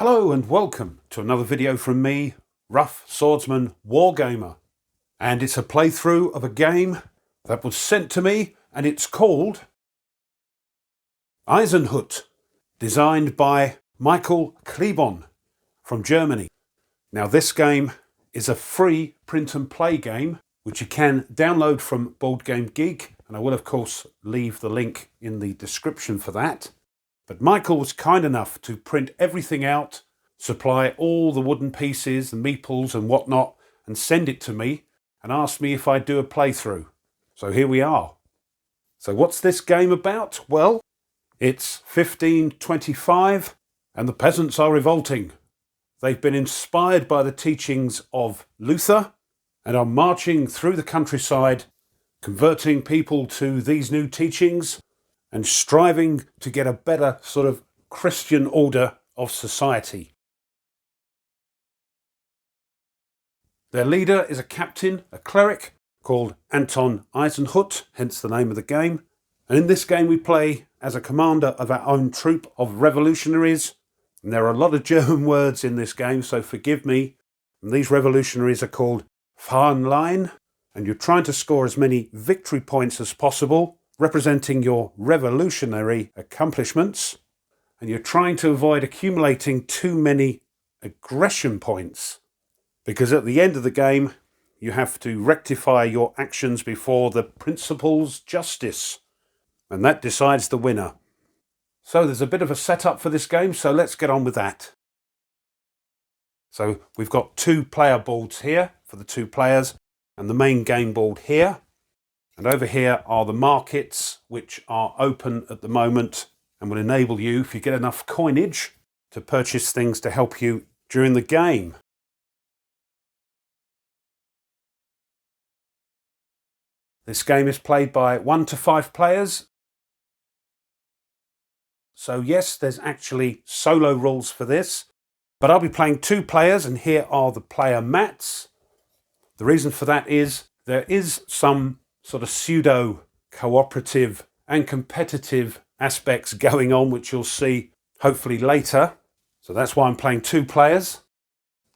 Hello and welcome to another video from me, Rough Swordsman Wargamer. And it's a playthrough of a game that was sent to me, and it's called Eysenhudt, designed by Michael Klebon from Germany. Now this game is a free print and play game which you can download from Board Game Geek, and I will of course leave the link in the description for that. But Michael was kind enough to print everything out, supply all the wooden pieces, the meeples and whatnot, and send it to me and asked me if I'd do a playthrough. So here we are. So what's this game about? Well, it's 1525 and the peasants are revolting. They've been inspired by the teachings of Luther and are marching through the countryside, converting people to these new teachings and striving to get a better sort of Christian order of society. Their leader is a captain, a cleric, called Anton Eisenhot, hence the name of the game. And in this game we play as a commander of our own troop of revolutionaries. And there are a lot of German words in this game, so forgive me. And these revolutionaries are called Fahrenlein. And you're trying to score as many victory points as possible, representing your revolutionary accomplishments, and you're trying to avoid accumulating too many aggression points, because at the end of the game you have to rectify your actions before the principal's justice, and that decides the winner. So there's a bit of a setup for this game, so let's get on with that. So we've got 2 player boards here for the 2 players and the main game board here. And over here are the markets, which are open at the moment and will enable you, if you get enough coinage, to purchase things to help you during the game. This game is played by 1 to 5 players. So yes, there's actually solo rules for this, but I'll be playing 2 players, and here are the player mats. The reason for that is there is some sort of pseudo cooperative and competitive aspects going on, which you'll see hopefully later. So that's why I'm playing 2 players.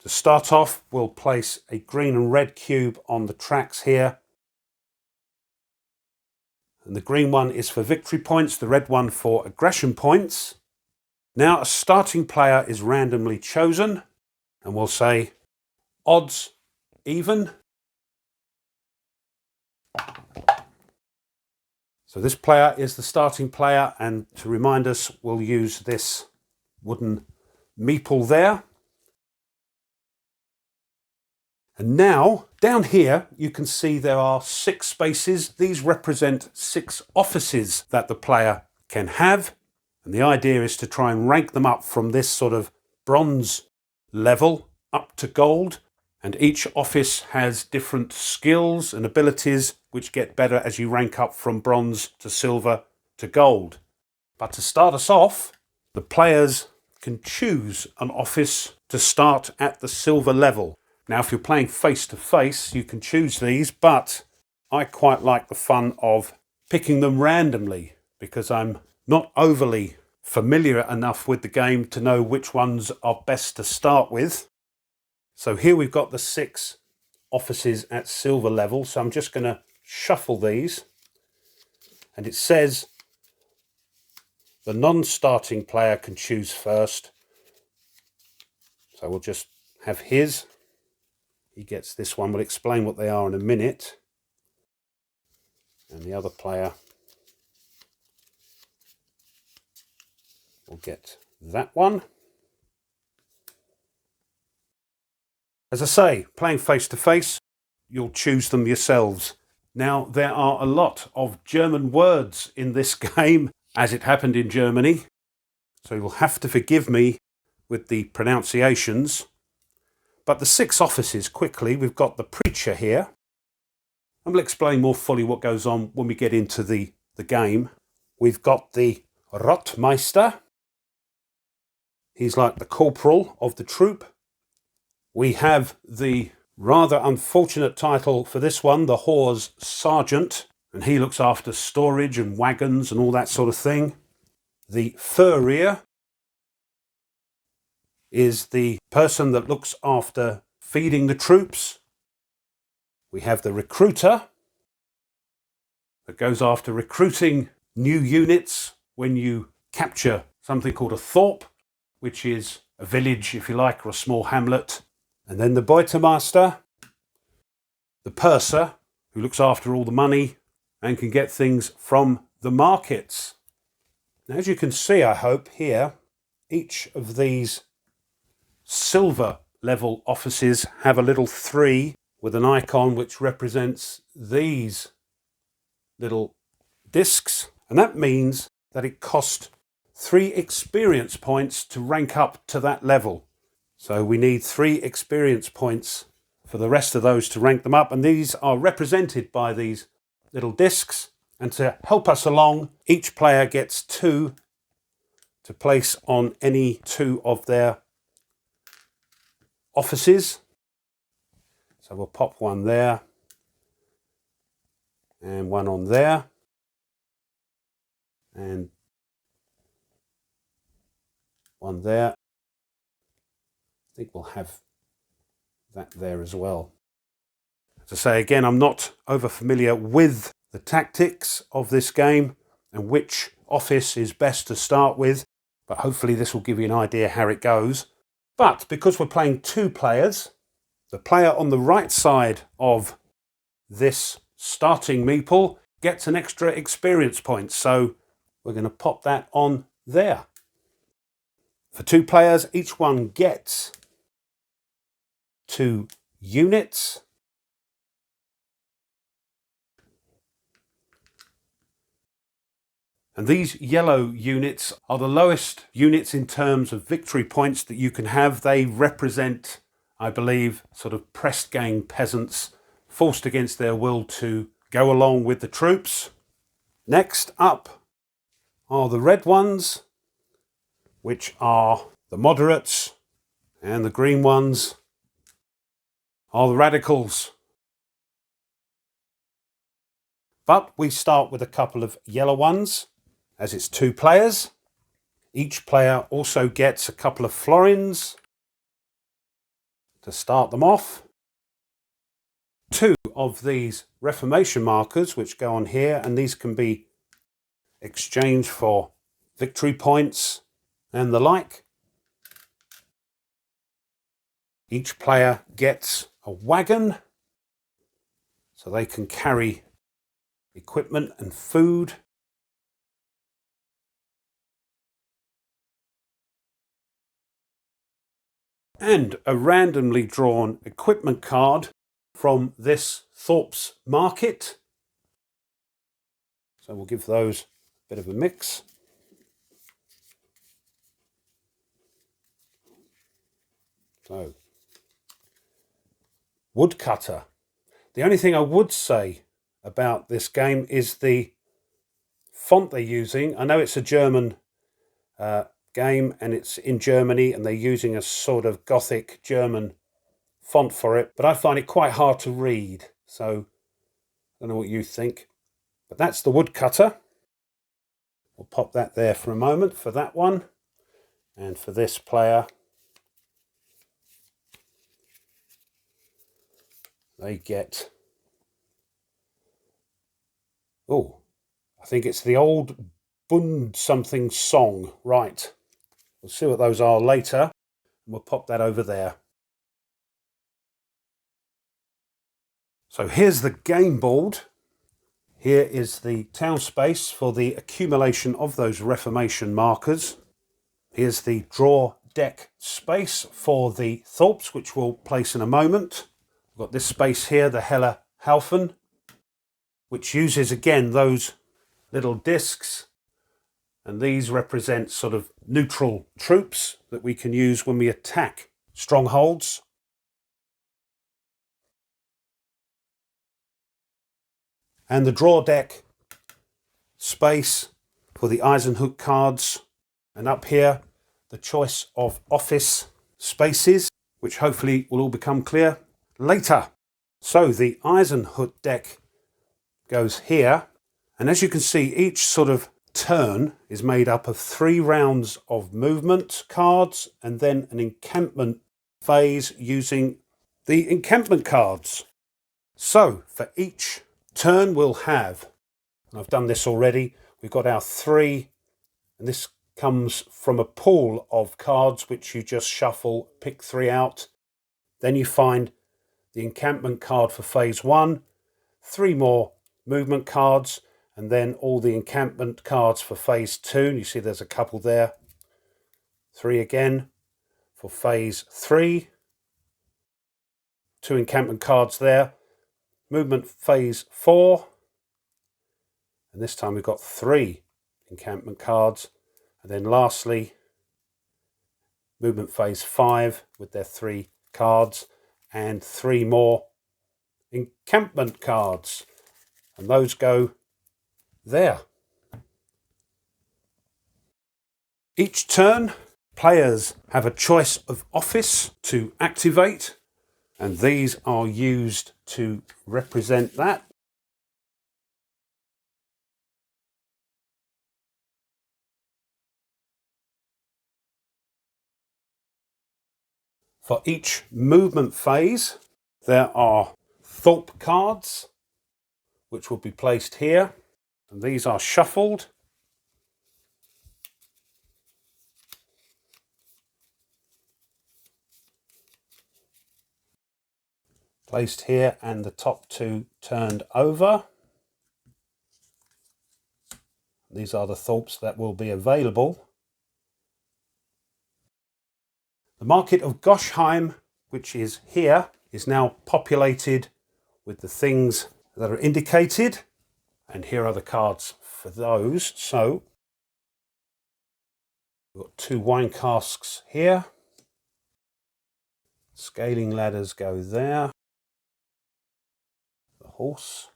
To start off, we'll place a green and red cube on the tracks here. And the green one is for victory points, the red one for aggression points. Now a starting player is randomly chosen, and we'll say odds even. So this player is the starting player, and to remind us, we'll use this wooden meeple there. And now, down here, you can see there are 6 spaces. These represent 6 offices that the player can have. And the idea is to try and rank them up from this sort of bronze level up to gold. And each office has different skills and abilities which get better as you rank up from bronze to silver to gold. But to start us off, the players can choose an office to start at the silver level. Now if you're playing face to face, you can choose these, but I quite like the fun of picking them randomly because I'm not overly familiar enough with the game to know which ones are best to start with. So here we've got the 6 offices at silver level. So I'm just going to shuffle these. And it says the non-starting player can choose first. So we'll just have his. He gets this one. We'll explain what they are in a minute. And the other player will get that one. As I say, playing face to face, you'll choose them yourselves. Now, there are a lot of German words in this game, as it happened in Germany. So you'll have to forgive me with the pronunciations. But the 6 offices, quickly, we've got the preacher here. And we'll explain more fully what goes on when we get into the game. We've got the Rotmeister. He's like the corporal of the troop. We have the rather unfortunate title for this one, the Whore's Sergeant, and he looks after storage and wagons and all that sort of thing. The Furrier, is the person that looks after feeding the troops. We have the recruiter that goes after recruiting new units when you capture something called a thorp, which is a village, if you like, or a small hamlet. And then the Beutermaster, the purser, who looks after all the money and can get things from the markets. Now, as you can see, I hope here, each of these silver level offices have a little 3 with an icon which represents these little discs, and that means that it cost 3 experience points to rank up to that level. So we need 3 experience points for the rest of those to rank them up, and these are represented by these little discs. And to help us along, each player gets 2 to place on any 2 of their offices. So we'll pop one there and one on there, and one there. I think we'll have that there as well. As I say again, I'm not over familiar with the tactics of this game and which office is best to start with, but hopefully this will give you an idea how it goes. But because we're playing 2 players, the player on the right side of this starting meeple gets an extra experience point, so we're going to pop that on there. For 2 players, each one gets 2 units. And these yellow units are the lowest units in terms of victory points that you can have. They represent, I believe, sort of pressed gang peasants forced against their will to go along with the troops. Next up are the red ones, which are the moderates, and the green ones are the radicals. But we start with a couple of yellow ones, as it's 2 players. Each player also gets a couple of florins to start them off. 2 of these Reformation markers which go on here, and these can be exchanged for victory points and the like. Each player gets a wagon so they can carry equipment and food. And a randomly drawn equipment card from this Thorpe's market. So we'll give those a bit of a mix. So, woodcutter. The only thing I would say about this game is the font they're using. I know it's a German game and it's in Germany and they're using a sort of Gothic German font for it, but I find it quite hard to read, so I don't know what you think. But that's the woodcutter. We'll pop that there for a moment for that one. And for this player, they get, oh, I think it's the old Bund something song, right. We'll see what those are later, and we'll pop that over there. So here's the game board. Here is the town space for the accumulation of those Reformation markers. Here's the draw deck space for the Thorpes, which we'll place in a moment. We've got this space here, the Heller Haufen, which uses again those little discs. And these represent sort of neutral troops that we can use when we attack strongholds. And the draw deck space for the Eisenhut cards. And up here, the choice of office spaces, which hopefully will all become clear later. So the Eisenhut deck goes here. And as you can see, each sort of turn is made up of 3 rounds of movement cards and then an encampment phase using the encampment cards. So for each turn we'll have, and I've done this already, we've got our 3, and this comes from a pool of cards which you just shuffle, pick 3 out. Then you find the encampment card for phase 1, 3 more movement cards, and then all the encampment cards for phase 2. And you see there's a couple there. 3 again for phase 3. 2 encampment cards there. Movement phase 4. And this time we've got 3 encampment cards. And then lastly, movement phase 5 with their 3 cards and 3 more encampment cards. And those go there. Each turn, players have a choice of office to activate, and these are used to represent that. For each movement phase, there are Thorpe cards, which will be placed here, and these are shuffled. Placed here and the top 2 turned over. These are the Thorpes that will be available. The market of Goschheim, which is here, is now populated with the things that are indicated. And here are the cards for those. So we've got 2 wine casks here. Scaling ladders go there. The horse.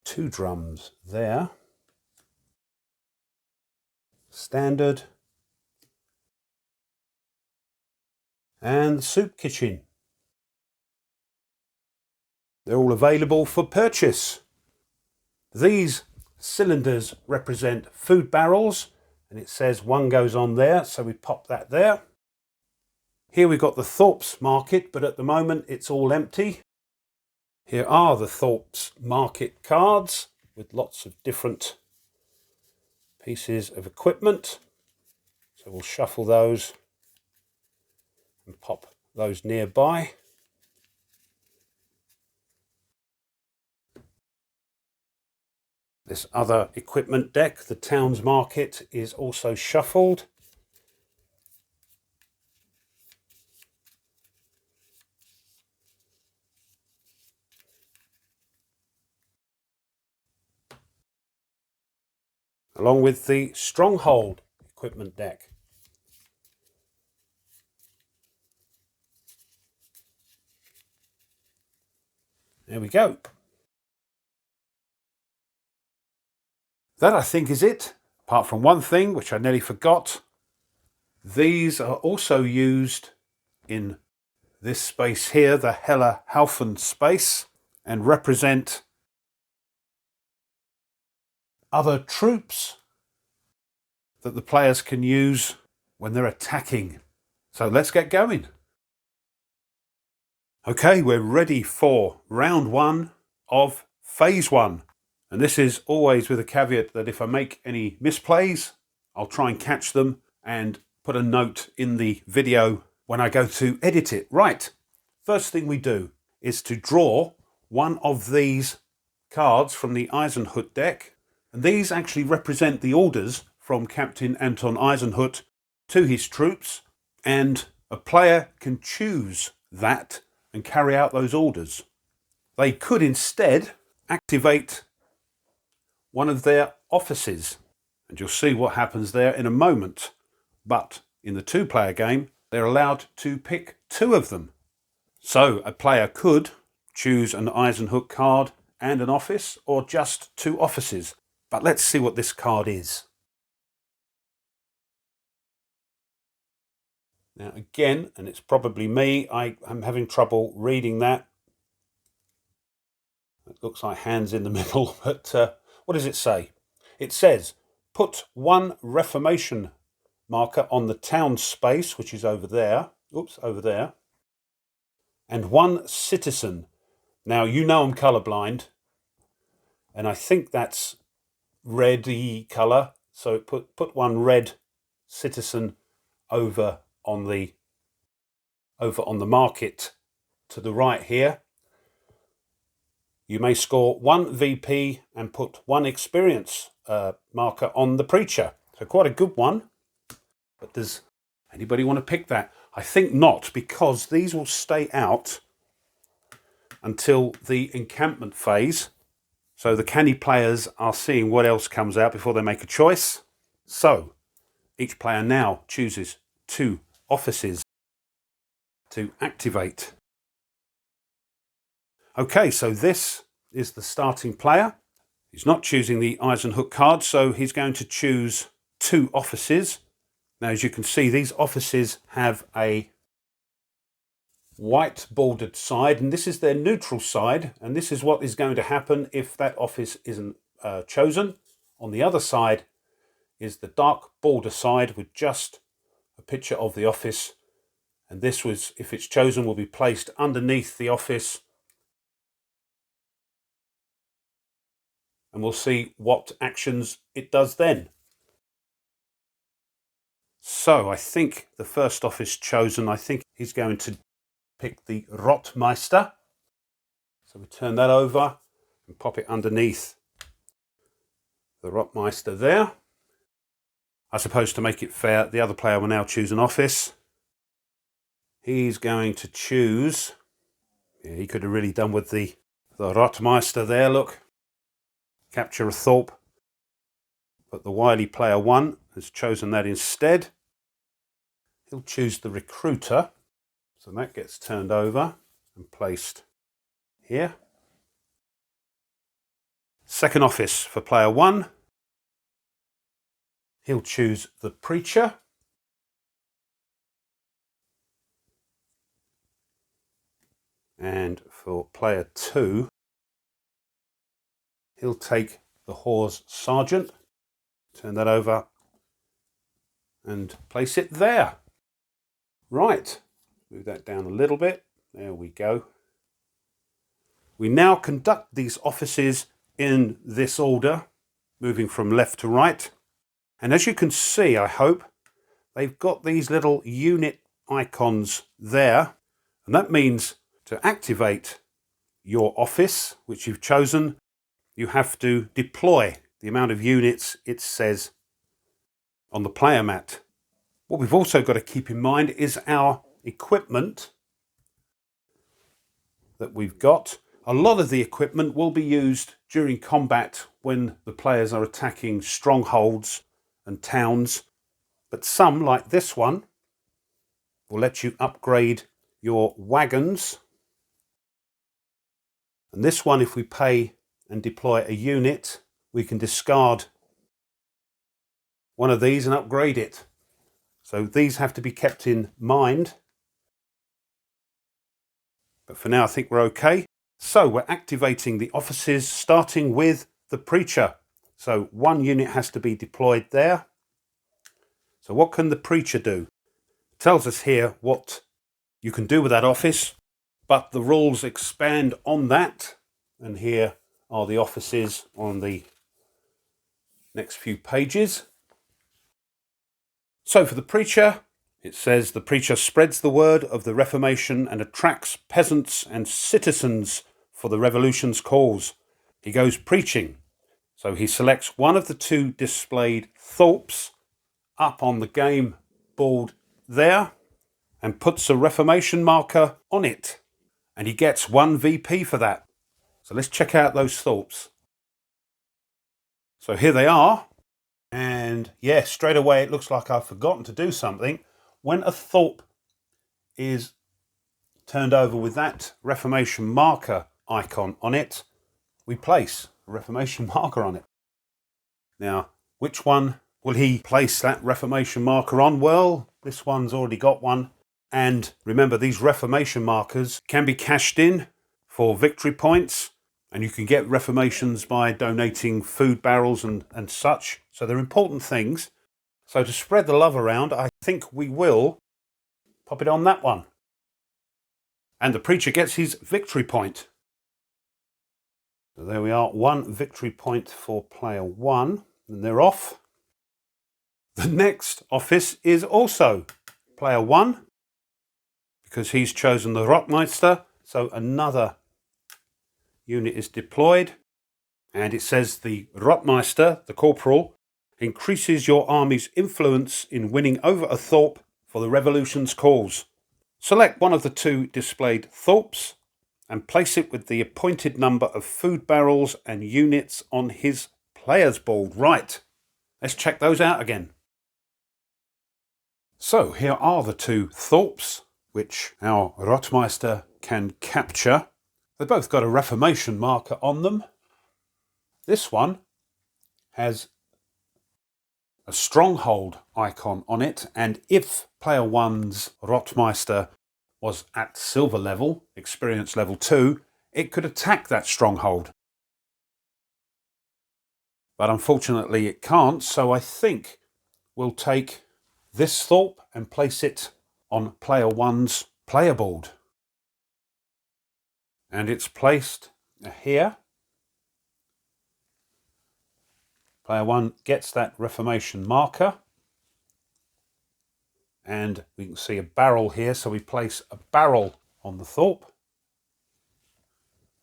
2 drums there. Standard. And the soup kitchen. They're all available for purchase. These cylinders represent food barrels, and it says 1 goes on there, so we pop that there. Here we've got the Thorpes market, but at the moment it's all empty. Here are the Thorpes market cards with lots of different pieces of equipment. So we'll shuffle those and pop those nearby. This other equipment deck, the Towns Market, is also shuffled. Along with the Stronghold equipment deck. There we go. That, I think, is it, apart from one thing which I nearly forgot. These are also used in this space here, the Heller Haufen space, and represent other troops that the players can use when they're attacking. So let's get going. Okay, we're ready for round 1 of phase 1. And this is always with a caveat that if I make any misplays, I'll try and catch them and put a note in the video when I go to edit it. Right, first thing we do is to draw one of these cards from the Eisenhut deck. And these actually represent the orders from Captain Anton Eisenhut to his troops. And a player can choose that and carry out those orders. They could instead activate one of their offices, and you'll see what happens there in a moment. But in the 2-player game, they're allowed to pick 2 of them. So a player could choose an Eisenhut card and an office, or just 2 offices. But let's see what this card is. Now again, and it's probably me, I am having trouble reading that. looks like hands in the middle, but what does it say? It says, put one Reformation marker on the town space, which is over there. Oops, over there. And one citizen. Now, you know I'm colourblind, and I think that's reddy colour. So put one red citizen over on the market to the right here. You may score one VP and put one experience marker on the preacher. So quite a good one. But does anybody want to pick that? I think not, because these will stay out until the encampment phase. So the canny players are seeing what else comes out before they make a choice. So each player now chooses 2 offices to activate. Okay, so this is the starting player. He's not choosing the Eisenhut card, so he's going to choose 2 offices. Now, as you can see, these offices have a white bordered side, and this is their neutral side, and this is what is going to happen if that office isn't chosen. On the other side is the dark border side with just a picture of the office, and this was, if it's chosen, will be placed underneath the office, and we'll see what actions it does then. So I think the first office chosen, I think he's going to pick the Rotmeister. So we turn that over and pop it underneath the Rotmeister there. I suppose to make it fair, the other player will now choose an office. He's going to choose, yeah, he could have really done with the Rotmeister there, look. Capture a Thorpe. But the wily player 1 has chosen that instead. He'll choose the Recruiter. So that gets turned over and placed here. Second office for player 1. He'll choose the Preacher. And for player 2, he'll take the Hawes Sergeant, turn that over and place it there. Right, move that down a little bit. There we go. We now conduct these offices in this order, moving from left to right. And as you can see, I hope, they've got these little unit icons there. And that means to activate your office, which you've chosen, you have to deploy the amount of units it says on the player mat. What we've also got to keep in mind is our equipment that we've got. A lot of the equipment will be used during combat when the players are attacking strongholds and towns, but some, like this one, will let you upgrade your wagons. And this one, if we pay and deploy a unit, we can discard one of these and upgrade it. So these have to be kept in mind. But for now, I think we're okay. So we're activating the offices, starting with the Preacher. So 1 unit has to be deployed there. So what can the Preacher do? It tells us here what you can do with that office, but the rules expand on that. And here are the offices on the next few pages. So for the Preacher, it says the Preacher spreads the word of the Reformation and attracts peasants and citizens for the revolution's cause. He goes preaching. So he selects one of the 2 displayed Thorpes up on the game board there and puts a Reformation marker on it. And he gets 1 VP for that. So let's check out those Thorpes. So here they are. And yeah, straight away it looks like I've forgotten to do something. When a Thorpe is turned over with that Reformation marker icon on it, we place a Reformation marker on it. Now, which one will he place that Reformation marker on? Well, this one's already got one. And remember, these Reformation markers can be cashed in for victory points. And you can get reformations by donating food barrels and such. So they're important things. So to spread the love around, I think we will pop it on that one. And the preacher gets his victory point. So there we are, 1 victory point for player 1. And they're off. The next office is also player 1, because he's chosen the Rottmeister. So another unit is deployed. And it says the Rottmeister, the corporal, increases your army's influence in winning over a Thorpe for the revolution's cause. Select one of the 2 displayed Thorpes and place it with the appointed number of food barrels and units on his player's board. Right, let's check those out again. So here are the 2 Thorpes which our Rottmeister can capture. They've both got a Reformation marker on them. This one has a stronghold icon on it, and if player 1's Rottmeister was at silver level, experience level 2, it could attack that stronghold. But unfortunately it can't, so I think we'll take this Thorpe and place it on player 1's player board. And it's placed here. Player 1 gets that Reformation marker. And we can see a barrel here, so we place a barrel on the Thorpe.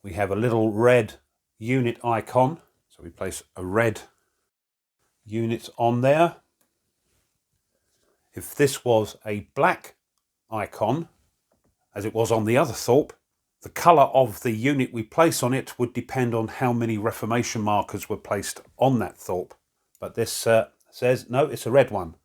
We have a little red unit icon, so we place a red unit on there. If this was a black icon, as it was on the other Thorpe, the colour of the unit we place on it would depend on how many Reformation markers were placed on that Thorpe. But this says, no, it's a red one.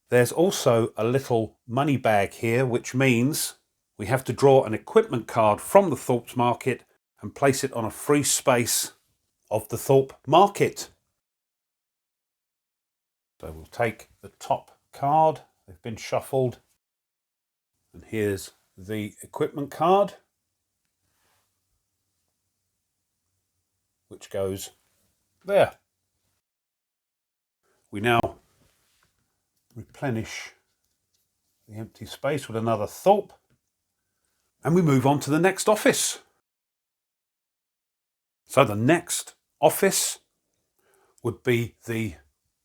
There's also a little money bag here, which means we have to draw an equipment card from the Thorpe's market and place it on a free space of the Thorpe market. So we'll take the top card. They've been shuffled. And here's the equipment card, which goes there. We now replenish the empty space with another Thorpe, and we move on to the next office. So the next office would be the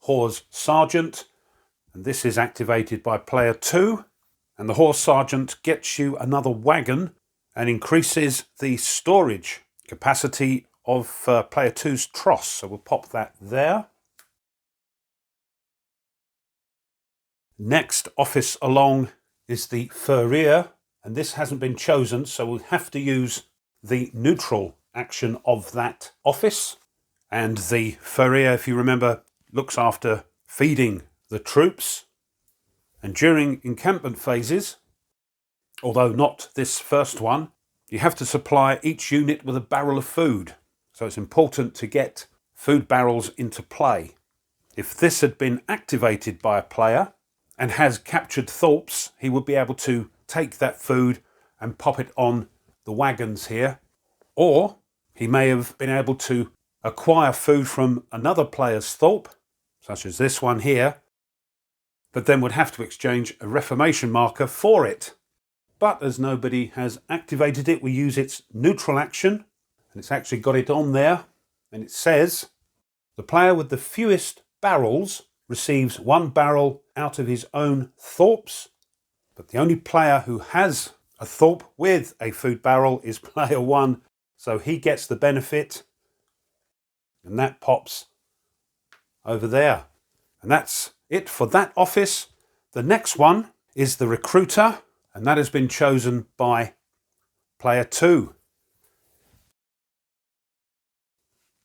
Horse Sergeant, and this is activated by player 2, and the Horse Sergeant gets you another wagon and increases the storage capacity of player 2's Tross. So we'll pop that there. Next office along is the Furrier, and this hasn't been chosen, so we'll have to use the neutral action of that office. And the Furrier, if you remember, looks after feeding the troops. And during encampment phases, although not this first one, you have to supply each unit with a barrel of food. So it's important to get food barrels into play. If this had been activated by a player and has captured Thorpes, he would be able to take that food and pop it on the wagons here. Or he may have been able to acquire food from another player's Thorpe, such as this one here, but then would have to exchange a Reformation marker for it. But as nobody has activated it, we use its neutral action, and it's actually got it on there, and it says, the player with the fewest barrels receives 1 barrel out of his own Thorpes, but the only player who has a Thorpe with a food barrel is player 1, so he gets the benefit, and that pops over there. And that's it for that office. The next one is the Recruiter, and that has been chosen by player 2.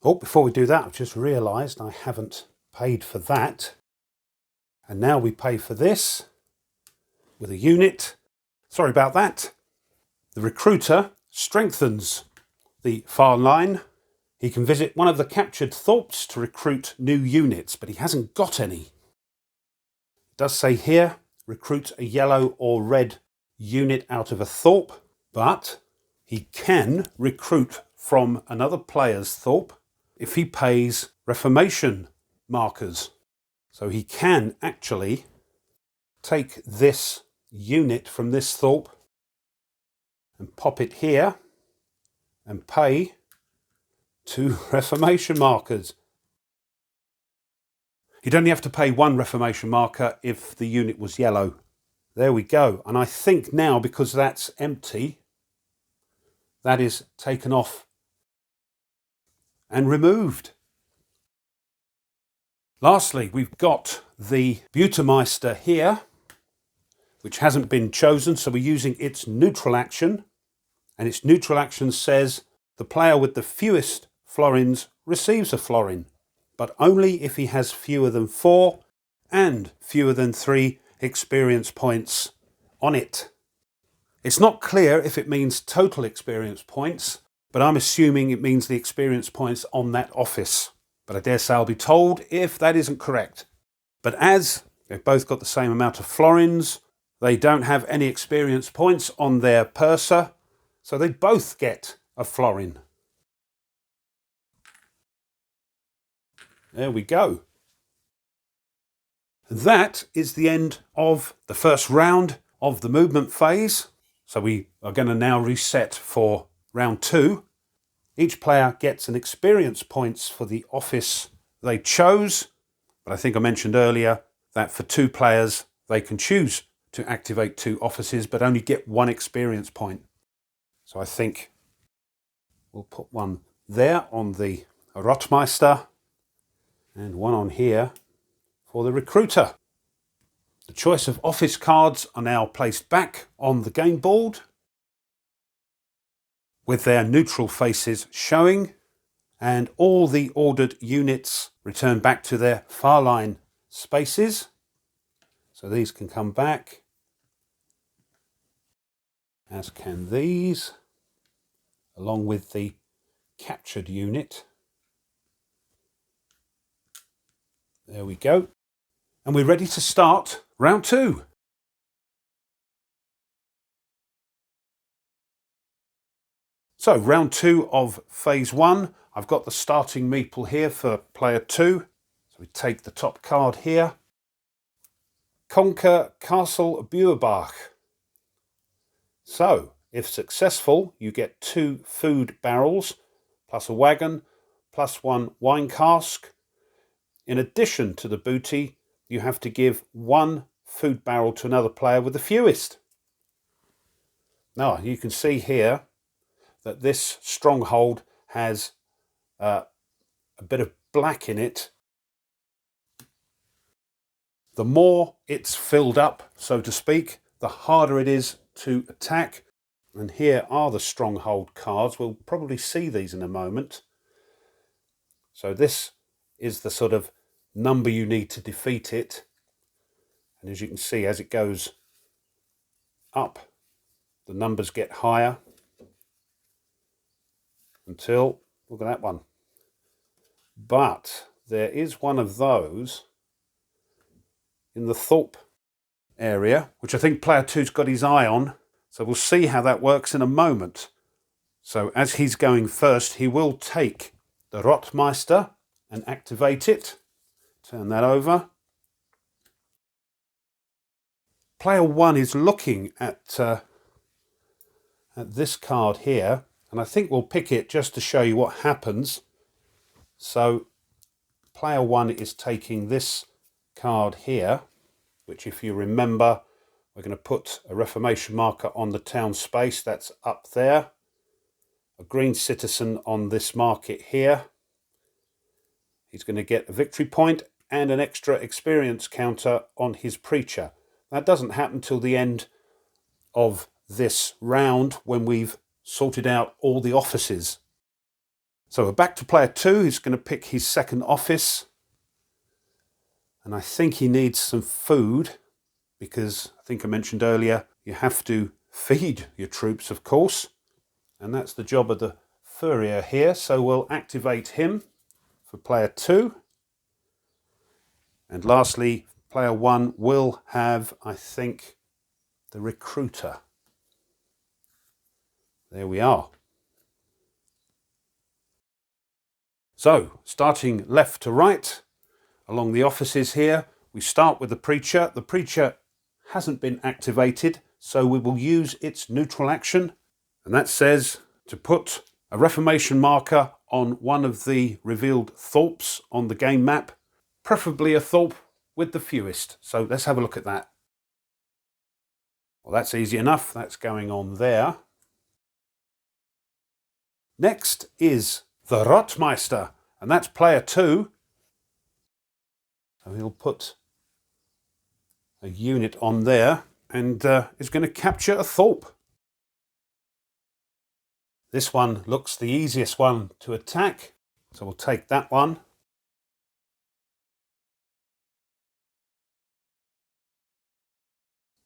Oh, before we do that, I've just realised I haven't paid for that. And now we pay for this with a unit. Sorry about that. The Recruiter strengthens the far line. He can visit one of the captured Thorpes to recruit new units, but he hasn't got any. It does say here, recruit a yellow or red unit out of a Thorpe, but he can recruit from another player's Thorp if he pays reformation markers. So he can actually take this unit from this Thorp and pop it here and pay 2 reformation markers. You'd only have to pay 1 reformation marker if the unit was yellow. There we go. And I think now, because that's empty, that is taken off and removed. Lastly, we've got the Bürgermeister here, which hasn't been chosen, so we're using its neutral action. And its neutral action says the player with the fewest florins receives a florin, but only if he has fewer than 4 and fewer than 3 experience points on it. It's not clear if it means total experience points, but I'm assuming it means the experience points on that office. But I dare say I'll be told if that isn't correct. But as they've both got the same amount of florins, they don't have any experience points on their purser, so they both get a florin. There we go. That is the end of the first round of the movement phase. So we are going to now reset for round 2. Each player gets an experience points for the office they chose. But I think I mentioned earlier that for 2 players, they can choose to activate 2 offices, but only get 1 experience point. So I think we'll put one there on the Rotmeister and one on here for the recruiter. The choice of office cards are now placed back on the game board with their neutral faces showing, and all the ordered units return back to their far line spaces. So these can come back, as can these, along with the captured unit. There we go. And we're ready to start round 2. So round 2 of phase 1. I've got the starting meeple here for player 2. So we take the top card here. Conquer Castle Buerbach. So if successful, you get 2 food barrels, plus a wagon, plus 1 wine cask. In addition to the booty, you have to give 1 food barrel to another player with the fewest. Now, you can see here that this stronghold has a bit of black in it. The more it's filled up, so to speak, the harder it is to attack. And here are the stronghold cards. We'll probably see these in a moment. So this is the sort of number you need to defeat it. And as you can see, as it goes up, the numbers get higher until, look at that one. But there is one of those in the Thorp area, which I think player 2's got his eye on. So we'll see how that works in a moment. So as he's going first, he will take the Rotmeister and activate it. Turn that over. Player 1 is looking at this card here, and I think we'll pick it just to show you what happens. So player 1 is taking this card here, which, if you remember, we're going to put a reformation marker on the town space. That's up there. A green citizen on this market here. He's going to get a victory point and an extra experience counter on his preacher. That doesn't happen till the end of this round when we've sorted out all the offices. So we're back to player 2. He's going to pick his second office. And I think he needs some food because I think I mentioned earlier, you have to feed your troops, of course. And that's the job of the furrier here. So we'll activate him for player 2. And lastly, player 1 will have, I think, the recruiter. There we are. So, starting left to right, along the offices here, we start with the preacher. The preacher hasn't been activated, so we will use its neutral action. And that says to put a reformation marker on one of the revealed thorps on the game map, preferably a thorp with the fewest. So let's have a look at that. Well, that's easy enough. That's going on there. Next is the Rotmeister, and that's player 2. So he'll put a unit on there and is going to capture a thorp. This one looks the easiest one to attack, so we'll take that one.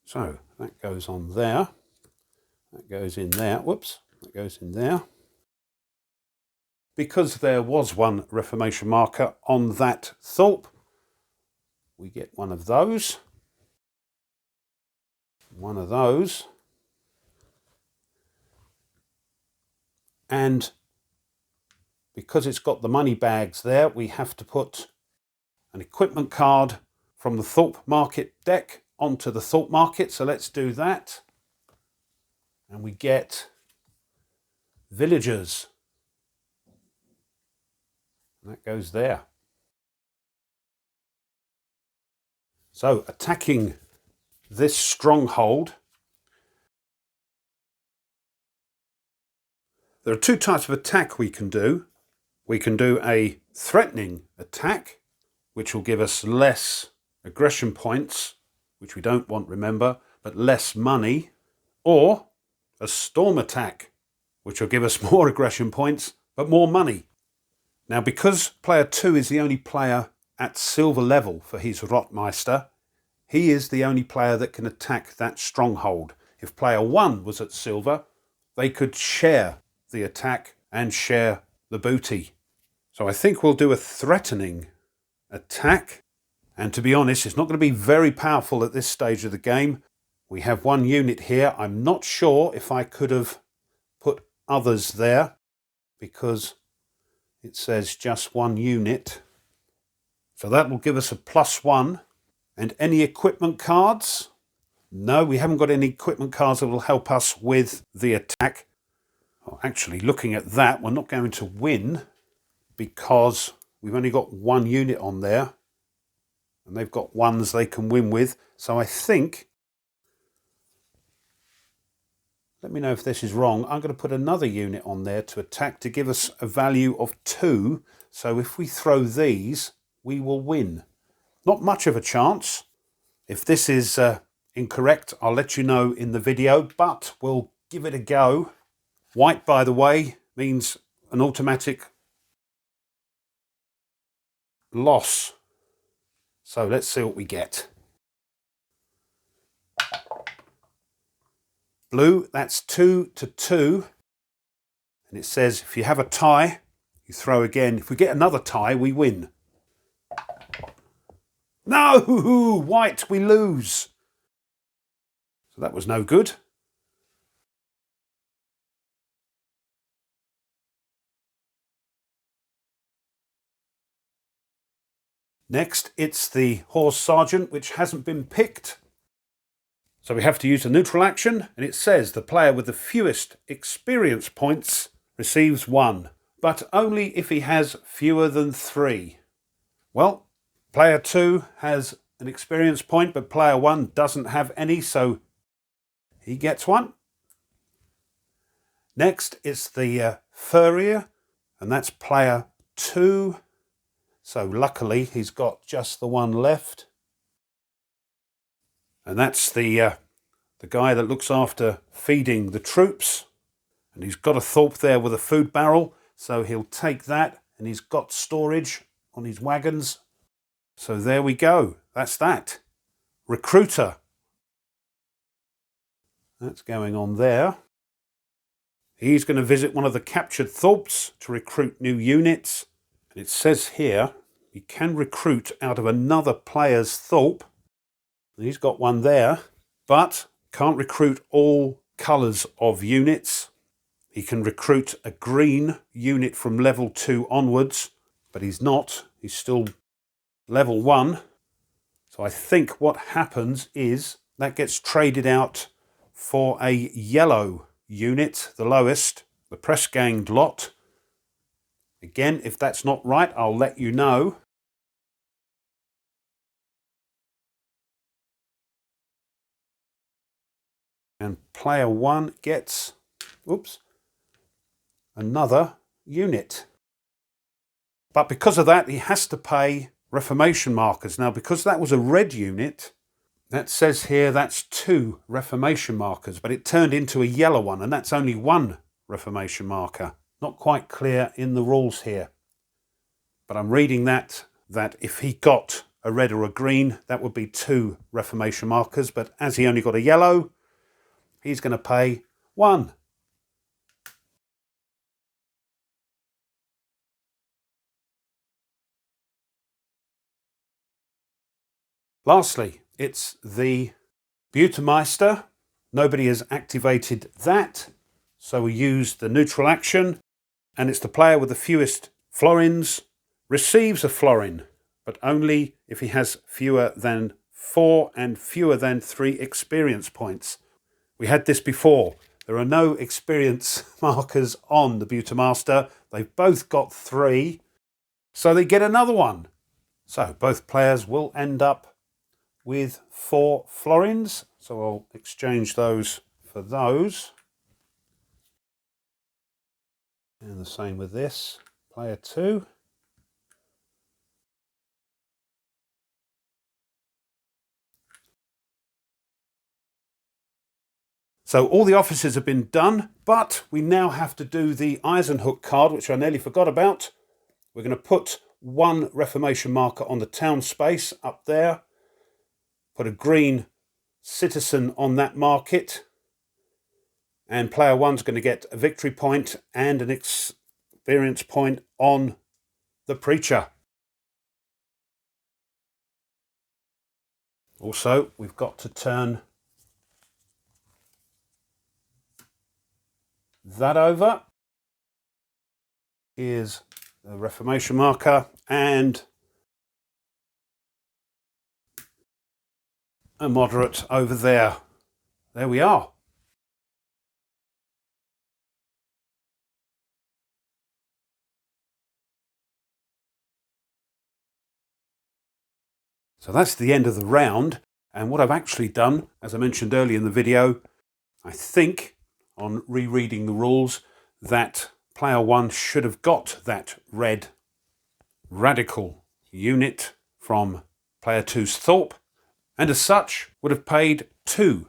So that goes on there. That goes in there. Whoops, that goes in there. Because there was one reformation marker on that thorp, we get one of those. One of those. And because it's got the money bags there, we have to put an equipment card from the thorp market deck onto the thorp market. So let's do that. And we get villagers. And that goes there. So attacking this stronghold, there are 2 types of attack we can do. We can do a threatening attack, which will give us less aggression points, which we don't want, remember, but less money, or a storm attack, which will give us more aggression points, but more money. Now, because player 2 is the only player at silver level for his Rotmeister, he is the only player that can attack that stronghold. If player 1 was at silver, they could share the attack and share the booty. So I think we'll do a threatening attack. And to be honest, it's not going to be very powerful at this stage of the game. We have 1 unit here. I'm not sure if I could have put others there because it says just 1 unit. So that will give us a +1. And any equipment cards? No, we haven't got any equipment cards that will help us with the attack. Well, actually, looking at that, we're not going to win because we've only got 1 unit on there. And they've got ones they can win with. So I think, let me know if this is wrong, I'm going to put another unit on there to attack to give us a value of 2. So if we throw these, we will win. Not much of a chance. If this is incorrect, I'll let you know in the video, but we'll give it a go. White, by the way, means an automatic loss. So let's see what we get. Blue, that's 2 to 2. And it says if you have a tie, you throw again. If we get another tie, we win. No! White, we lose. So that was no good. Next, it's the Horse Sergeant, which hasn't been picked. So we have to use a neutral action, and it says the player with the fewest experience points receives 1, but only if he has fewer than 3. Well, player 2 has an experience point, but player 1 doesn't have any, so he gets 1. Next, it's the Furrier, and that's player 2. So luckily, he's got just the 1 left. And that's the guy that looks after feeding the troops. And he's got a thorp there with a food barrel. So he'll take that, and he's got storage on his wagons. So there we go. That's that. Recruiter. That's going on there. He's going to visit one of the captured thorps to recruit new units. And it says here, he can recruit out of another player's thorp. He's got one there, but can't recruit all colours of units. He can recruit a green unit from level 2 onwards, but he's not. He's still level 1. So I think what happens is that gets traded out for a yellow unit, the lowest, the press ganged lot. Again, if that's not right, I'll let you know. And player 1 gets, another unit. But because of that, he has to pay reformation markers. Now, because that was a red unit, that says here that's 2 reformation markers, but it turned into a yellow one, and that's only 1 reformation marker. Not quite clear in the rules here. But I'm reading that if he got a red or a green, that would be 2 reformation markers. But as he only got a yellow, he's going to pay 1. Lastly, it's the Bürgermeister. Nobody has activated that, so we use the neutral action, and it's the player with the fewest florins receives a florin, but only if he has fewer than 4 and fewer than 3 experience points. We had this before. There are no experience markers on the Bürgermeister. They've both got 3, so they get another one. So both players will end up with 4 florins. So I'll exchange those for those. And the same with this, player 2. So all the offices have been done, but we now have to do the Eisenhut card, which I nearly forgot about. We're going to put 1 reformation marker on the town space up there. Put a green citizen on that market. And player 1's going to get a victory point and an experience point on the preacher. Also, we've got to turn that over. Here's the reformation marker and a moderate over there. There we are. So that's the end of the round. And what I've actually done, as I mentioned earlier in the video, I think on rereading the rules that player 1 should have got that red radical unit from player 2's Thorpe, and as such would have paid 2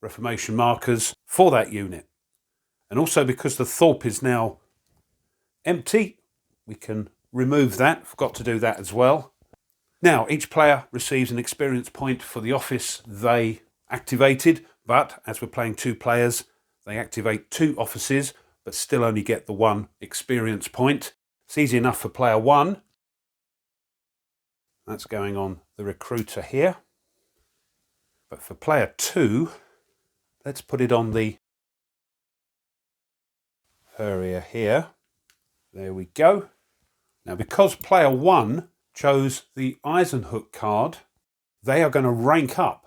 reformation markers for that unit. And also because the Thorpe is now empty, we can remove that. Forgot to do that as well. Now, each player receives an experience point for the office they activated, but as we're playing 2 players, they activate 2 offices, but still only get the 1 experience point. It's easy enough for player 1. That's going on the recruiter here. But for player 2, let's put it on the furrier here. There we go. Now, because player 1 chose the Eisenhut card, they are going to rank up.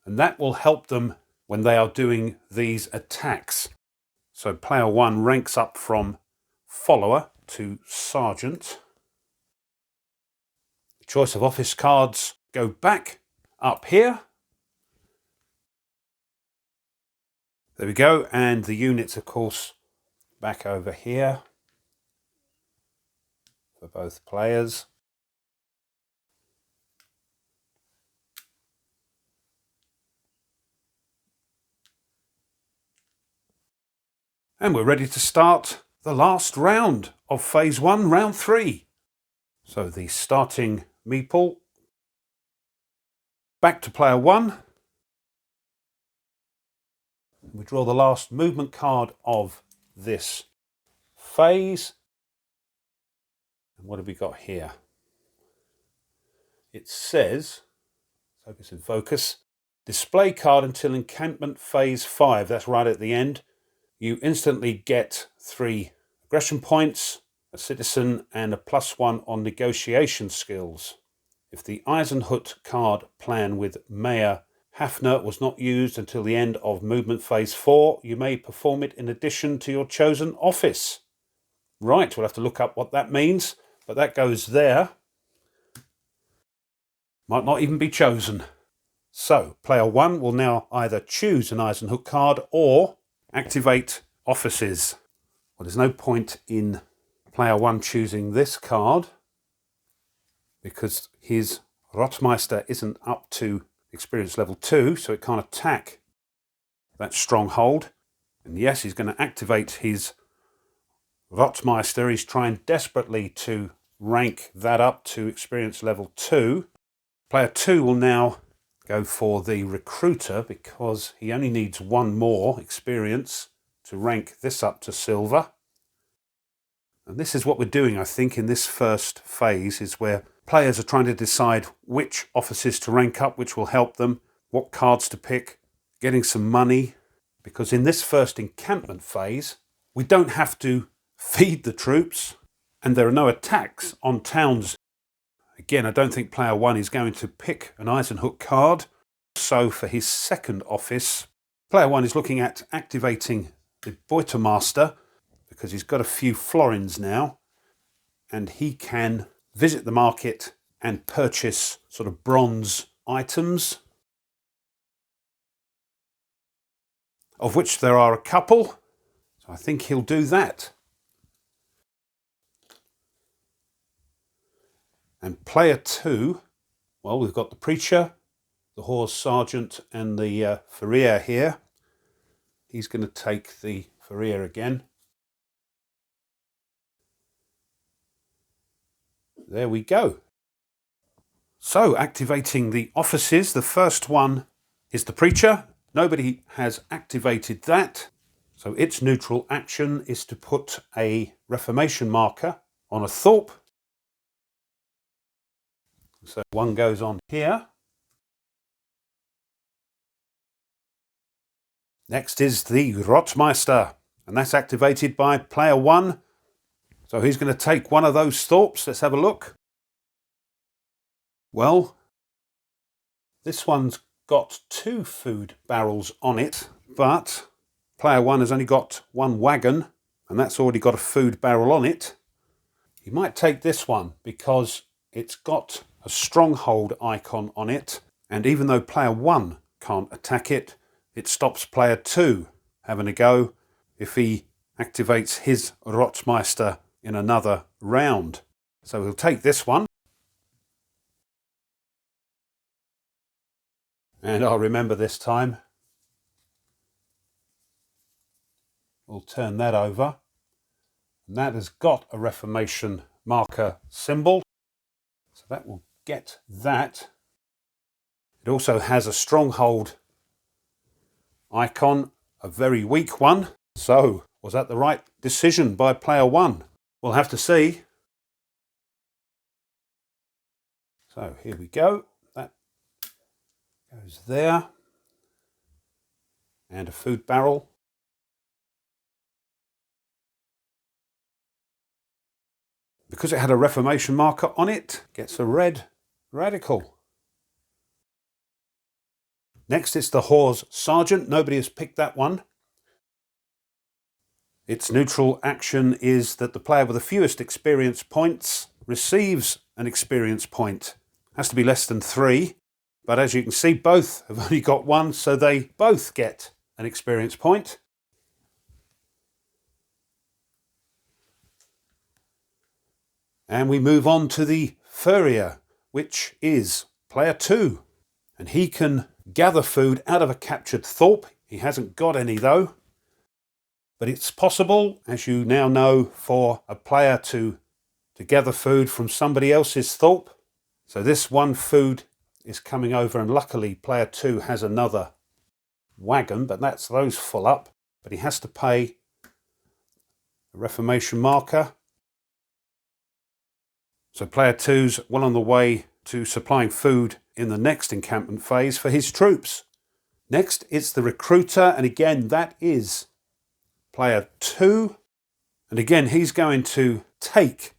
And that will help them when they are doing these attacks. So player 1 ranks up from follower to sergeant. The choice of office cards go back up here. There we go, and the units, of course, back over here for both players. And we're ready to start the last round of phase 1, round 3. So the starting meeple, back to player 1. We draw the last movement card of this phase. And what have we got here? It says, focus in focus, display card until encampment phase 5. That's right at the end. You instantly get 3 aggression points, a citizen, and a +1 on negotiation skills. If the Eisenhut card plan with Mayor Hafner was not used until the end of movement phase 4, you may perform it in addition to your chosen office. Right, we'll have to look up what that means, but that goes there. Might not even be chosen. So, player 1 will now either choose an Eisenhut card or activate offices. Well, there's no point in player 1 choosing this card because his Rotmeister isn't up to experience level 2, so it can't attack that stronghold. And yes, he's going to activate his Rotmeister. He's trying desperately to rank that up to experience level 2. Player 2 will now go for the Recruiter because he only needs 1 more experience to rank this up to silver. And this is what we're doing, I think, in this first phase, is where players are trying to decide which offices to rank up, which will help them, what cards to pick, getting some money. Because in this first encampment phase, we don't have to feed the troops and there are no attacks on towns. Again, I don't think player 1 is going to pick an Eisenhut card. So for his second office, player 1 is looking at activating the Beutermaster because he's got a few florins now and he can visit the market and purchase sort of bronze items, of which there are a couple. So I think he'll do that. And player 2, well, we've got the Preacher, the Horse Sergeant and the Furrier here. He's going to take the Furrier again. There we go. So, activating the offices, the first one is the Preacher. Nobody has activated that. So its neutral action is to put a Reformation marker on a Thorpe. So 1 goes on here. Next is the Rotmeister, and that's activated by player 1. So he's going to take one of those Thorpes. Let's have a look. Well, this one's got 2 food barrels on it, but player 1 has only got 1 wagon, and that's already got a food barrel on it. You might take this one because it's got a stronghold icon on it, and even though player 1 can't attack it, it stops player 2 having a go if he activates his Rotmeister in another round. So we'll take this one. And I'll remember this time. We'll turn that over. And that has got a Reformation marker symbol. So that will get that. It also has a stronghold icon, a very weak one. So, was that the right decision by player 1? We'll have to see. So here we go. That goes there. And a food barrel. Because it had a Reformation marker on it, gets a red radical. Next it's the Horse Sergeant. Nobody has picked that one. Its neutral action is that the player with the fewest experience points receives an experience point. Has to be less than 3, but as you can see, both have only got 1, so they both get an experience point. And we move on to the Furrier, which is player 2. And he can gather food out of a captured Thorpe. He hasn't got any though. But it's possible, as you now know, for a player to gather food from somebody else's Thorpe. So this 1 food is coming over, and luckily player 2 has another wagon, but that's those full up. But he has to pay a Reformation marker. So player 2's well on the way to supplying food in the next encampment phase for his troops. Next, it's the Recruiter, and again, that is player 2. And again, he's going to take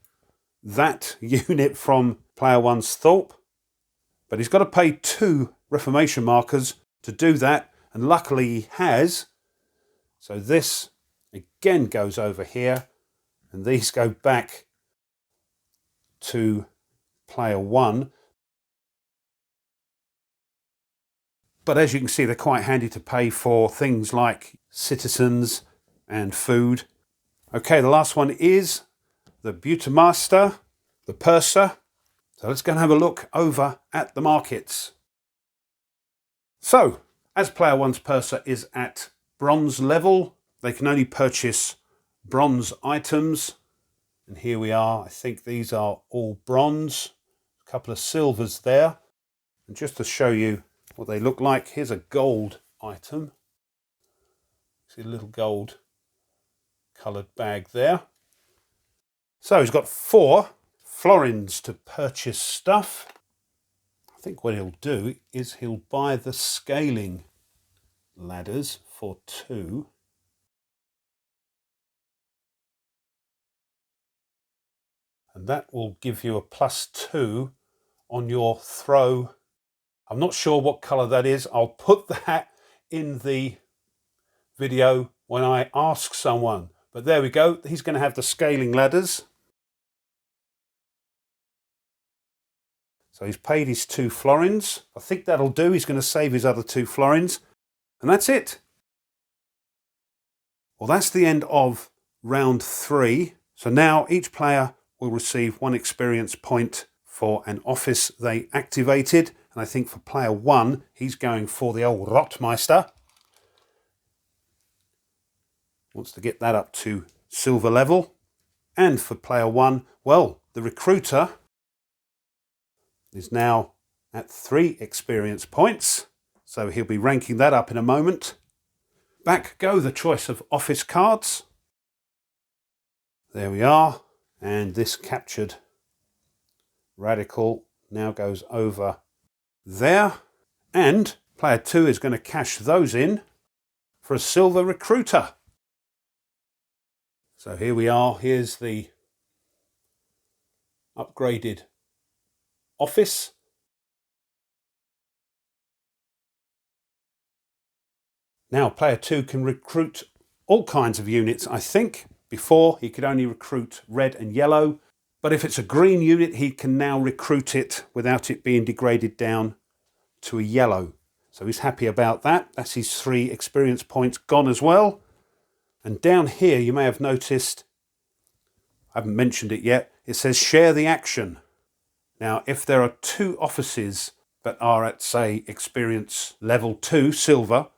that unit from player one's Thorpe, but he's got to pay 2 reformation markers to do that, and luckily he has. So this again goes over here, and these go back to player one. But as you can see, they're quite handy to pay for things like citizens and food. Okay, the last one is the Butemaster, the Purser. So let's go and have a look over at the markets. So, as player one's Purser is at bronze level, they can only purchase bronze items. And here we are. I think these are all bronze. A couple of silvers there. And just to show you what they look like, here's a gold item. See a little gold coloured bag there. So he's got 4 florins to purchase stuff. I think what he'll do is he'll buy the scaling ladders for 2. And that will give you a +2 on your throw. I'm not sure what colour that is. I'll put that in the video when I ask someone. But there we go. He's going to have the scaling ladders. So he's paid his 2 florins. I think that'll do. He's going to save his other 2 florins. And that's it. Well, that's the end of round 3. So now each player will receive 1 experience point for an office they activated. And I think for player 1, he's going for the old Rotmeister. Wants to get that up to silver level. And for player 1, well, the Recruiter is now at 3 experience points. So he'll be ranking that up in a moment. Back go the choice of office cards. There we are. And this captured Radical now goes over there. And player 2 is going to cash those in for a silver Recruiter. So here we are. Here's the upgraded office. Now player 2 can recruit all kinds of units, I think. Before he could only recruit red and yellow, but if it's a green unit he can now recruit it without it being degraded down to a yellow. So he's happy about that. That's his 3 experience points gone as well. And down here you may have noticed, I haven't mentioned it yet, it says share the action. Now if there are 2 offices that are at, say, experience level 2 silver,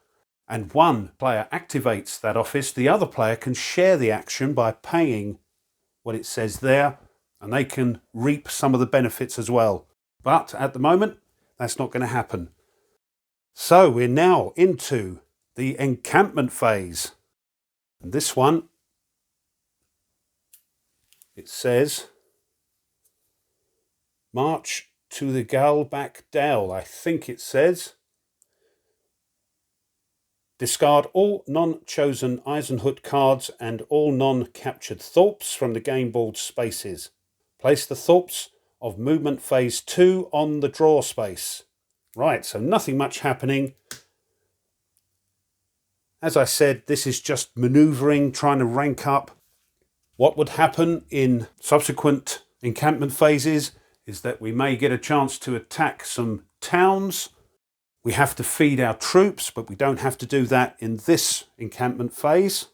and 1 player activates that office, the other player can share the action by paying what it says there, and they can reap some of the benefits as well. But at the moment, that's not going to happen. So we're now into the encampment phase. And this one, it says, march to the Galbach Dale, I think it says. Discard all non-chosen Eisenhut cards and all non-captured Thorpes from the game board spaces. Place the Thorpes of movement phase 2 on the draw space. Right, so nothing much happening. As I said, this is just manoeuvring, trying to rank up. What would happen in subsequent encampment phases is that we may get a chance to attack some towns. We have to feed our troops, but we don't have to do that in this encampment phase.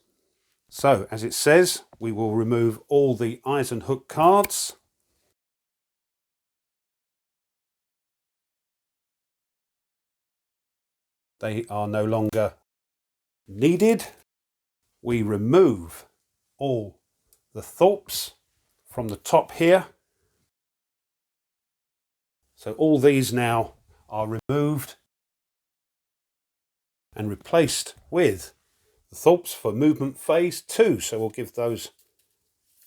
So, as it says, we will remove all the Eisenhut cards. They are no longer needed. We remove all the Thorpes from the top here. So all these now are removed and replaced with the Thorpes for movement phase 2. So we'll give those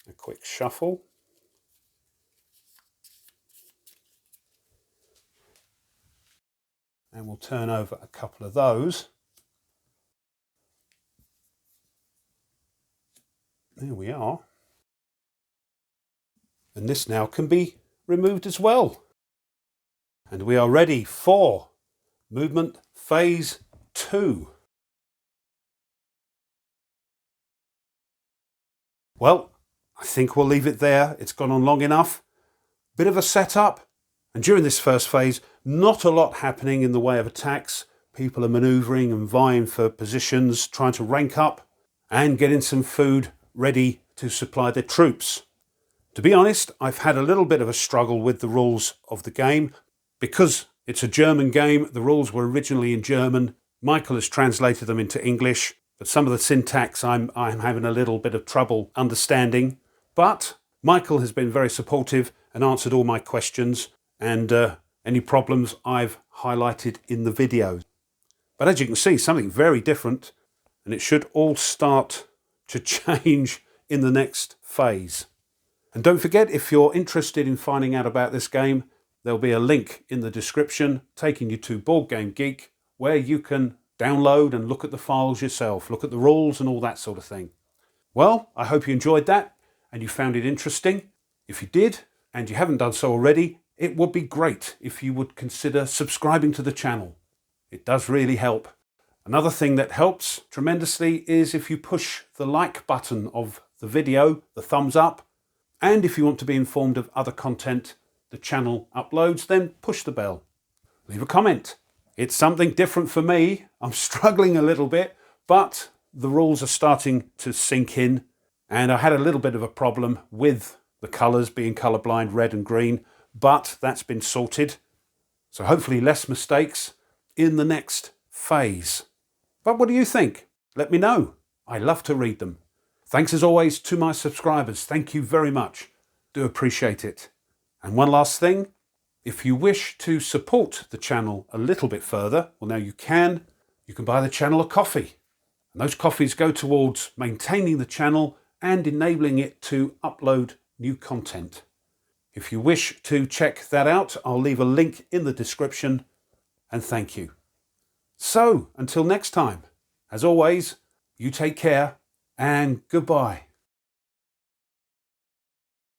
a quick shuffle. And we'll turn over a couple of those. There we are. And this now can be removed as well. And we are ready for movement phase 2. Well, I think we'll leave it there. It's gone on long enough. Bit of a setup. And during this first phase, not a lot happening in the way of attacks. People are manoeuvring and vying for positions, trying to rank up and getting some food ready to supply their troops. To be honest, I've had a little bit of a struggle with the rules of the game. Because it's a German game, the rules were originally in German. Michael has translated them into English, but some of the syntax I'm having a little bit of trouble understanding. But Michael has been very supportive and answered all my questions and any problems I've highlighted in the video. But as you can see, something very different, and it should all start to change in the next phase. And don't forget, if you're interested in finding out about this game, there'll be a link in the description taking you to Board Game Geek, where you can download and look at the files yourself, look at the rules and all that sort of thing. Well, I hope you enjoyed that and you found it interesting. If you did, and you haven't done so already, it would be great if you would consider subscribing to the channel. It does really help. Another thing that helps tremendously is if you push the like button of the video, the thumbs up, and if you want to be informed of other content the channel uploads, then push the bell. Leave a comment. It's something different for me. I'm struggling a little bit, but the rules are starting to sink in, and I had a little bit of a problem with the colours being colourblind, red and green, but that's been sorted. So hopefully less mistakes in the next phase. But what do you think? Let me know. I love to read them. Thanks as always to my subscribers. Thank you very much. Do appreciate it. And one last thing, if you wish to support the channel a little bit further, well now you can buy the channel a coffee. And those coffees go towards maintaining the channel and enabling it to upload new content. If you wish to check that out, I'll leave a link in the description, and thank you. So, until next time, as always, you take care and goodbye.